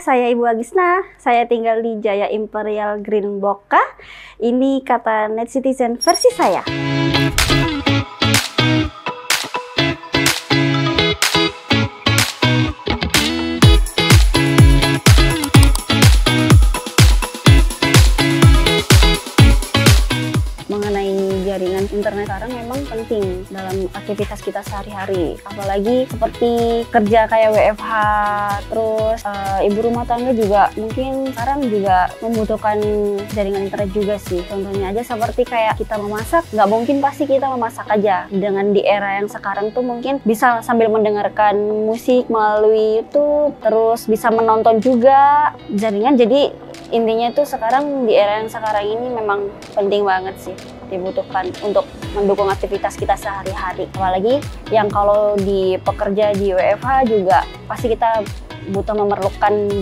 saya Ibu Agisna. Saya tinggal di Jaya Imperial Green Block K. Ini kata Net Citizen versi saya. Mengenai jaringan internet sekarang memang penting dalam aktivitas kita sehari-hari, apalagi seperti kerja kayak WFH, terus ibu rumah tangga juga mungkin sekarang juga membutuhkan jaringan internet juga sih. Contohnya aja seperti kayak kita memasak, nggak mungkin pasti kita memasak aja. Dengan di era yang sekarang tuh mungkin bisa sambil mendengarkan musik melalui YouTube, terus bisa menonton juga jaringan. Jadi intinya itu sekarang di era yang sekarang ini memang penting banget sih, dibutuhkan untuk mendukung aktivitas kita sehari-hari. Apalagi yang kalau di pekerja di WFH juga pasti kita butuh memerlukan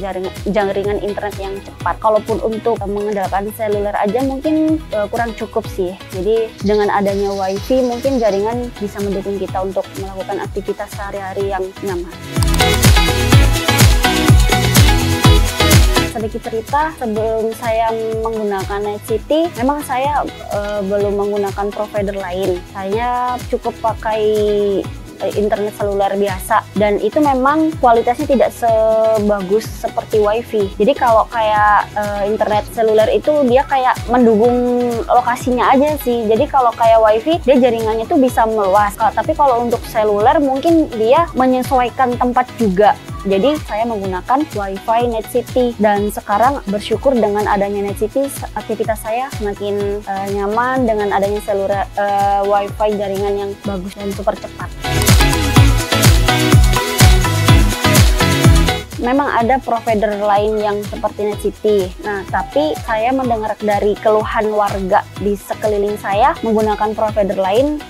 jaringan internet yang cepat. Kalaupun untuk mengandalkan seluler aja mungkin kurang cukup sih. Jadi dengan adanya WiFi mungkin jaringan bisa mendukung kita untuk melakukan aktivitas sehari-hari yang nyaman. Sedikit cerita, sebelum saya menggunakan Net City, memang saya belum menggunakan provider lain. Saya cukup pakai internet seluler biasa, dan itu memang kualitasnya tidak sebagus seperti WiFi. Jadi kalau kayak internet seluler itu dia kayak mendukung lokasinya aja sih. Jadi kalau kayak WiFi dia jaringannya tuh bisa meluas. Tapi kalau untuk seluler mungkin dia menyesuaikan tempat juga. Jadi saya menggunakan WiFi Net City, dan sekarang bersyukur dengan adanya Net City aktivitas saya semakin nyaman dengan adanya seluler WiFi jaringan yang bagus dan super cepat. Memang ada provider lain yang seperti Net City. Nah, tapi saya mendengar dari keluhan warga di sekeliling saya menggunakan provider lain,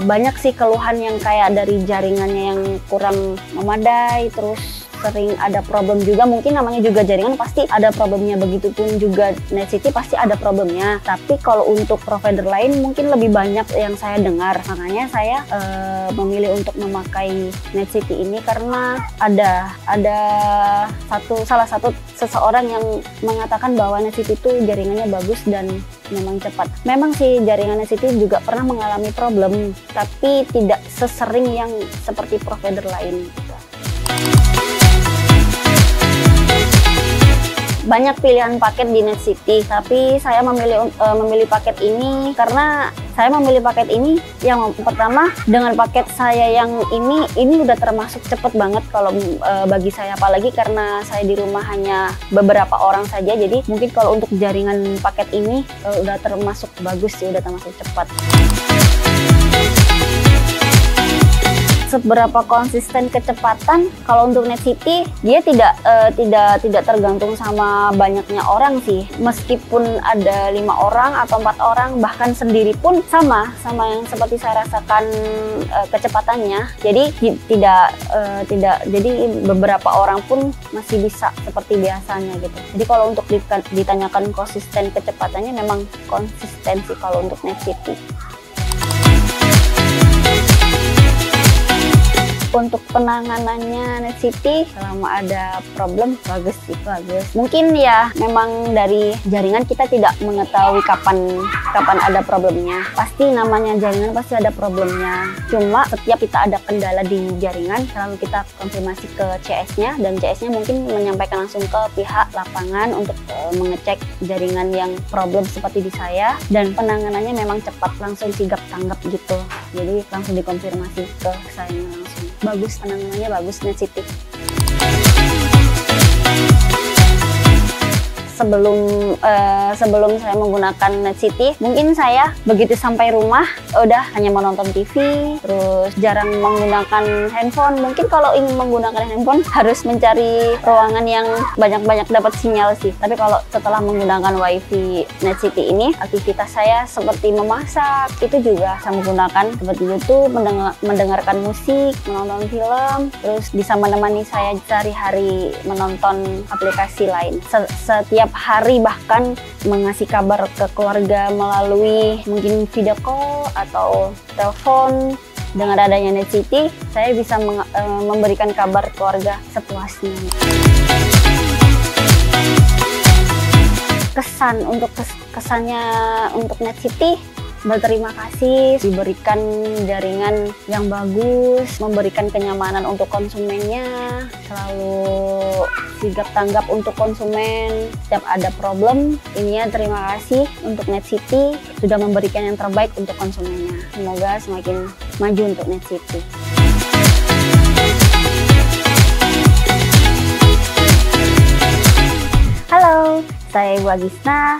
banyak sih keluhan yang kayak dari jaringannya yang kurang memadai, terus sering ada problem juga. Mungkin namanya juga jaringan pasti ada problemnya, begitupun juga Net City pasti ada problemnya. Tapi kalau untuk provider lain mungkin lebih banyak yang saya dengar. Makanya saya memilih untuk memakai Net City ini karena ada salah satu seseorang yang mengatakan bahwa Net City itu jaringannya bagus dan memang cepat. Memang sih jaringan Net City juga pernah mengalami problem, tapi tidak sesering yang seperti provider lain. Banyak pilihan paket di Net City, tapi saya memilih paket ini karena saya memilih paket ini yang pertama, dengan paket saya yang ini udah termasuk cepet banget kalau bagi saya, apalagi karena saya di rumah hanya beberapa orang saja. Jadi mungkin kalau untuk jaringan paket ini udah termasuk bagus sih, udah termasuk cepat. Seberapa konsisten kecepatan, kalau untuk Net City dia tidak tergantung sama banyaknya orang sih. Meskipun ada 5 orang atau 4 orang, bahkan sendiri pun sama yang seperti saya rasakan kecepatannya. Jadi jadi beberapa orang pun masih bisa seperti biasanya gitu. Jadi kalau untuk ditanyakan konsisten kecepatannya, memang konsisten sih kalau untuk Net City. Untuk penanganannya Net City selama ada problem bagus sih, bagus. Mungkin ya memang dari jaringan kita tidak mengetahui kapan ada problemnya. Pasti namanya jaringan pasti ada problemnya. Cuma setiap kita ada kendala di jaringan selalu kita konfirmasi ke CS-nya, dan CS-nya mungkin menyampaikan langsung ke pihak lapangan untuk mengecek jaringan yang problem seperti di saya, dan penanganannya memang cepat, langsung sigap tanggap gitu. Jadi langsung dikonfirmasi ke saya langsung. Bagus, penanganannya bagus Net City. Sebelum saya menggunakan Net City, mungkin saya begitu sampai rumah udah hanya menonton TV, terus jarang menggunakan handphone. Mungkin kalau ingin menggunakan handphone harus mencari ruangan yang banyak dapat sinyal sih. Tapi kalau setelah menggunakan WiFi Net City ini, aktivitas saya seperti memasak itu juga saya menggunakan seperti YouTube, mendengarkan musik, menonton film, terus bisa menemani saya sehari-hari menonton aplikasi lain. Setiap hari bahkan mengasih kabar ke keluarga melalui mungkin video call atau telepon. Dengan adanya Net City, saya bisa memberikan kabar keluarga sepuasnya. Kesannya untuk Net City, berterima kasih, diberikan jaringan yang bagus, memberikan kenyamanan untuk konsumennya, selalu sigap tanggap untuk konsumen setiap ada problem. Ini ya, terima kasih untuk Net City sudah memberikan yang terbaik untuk konsumennya. Semoga semakin maju untuk Net City. Halo, saya Ibu Agisna.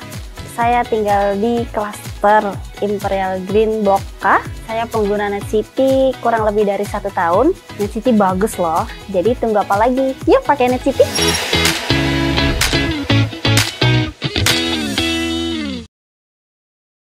Saya tinggal di klaster Imperial Green Block K. Saya pengguna Net City kurang lebih dari 1 tahun. Net City bagus loh. Jadi tunggu apa lagi? Yuk pakai Net City.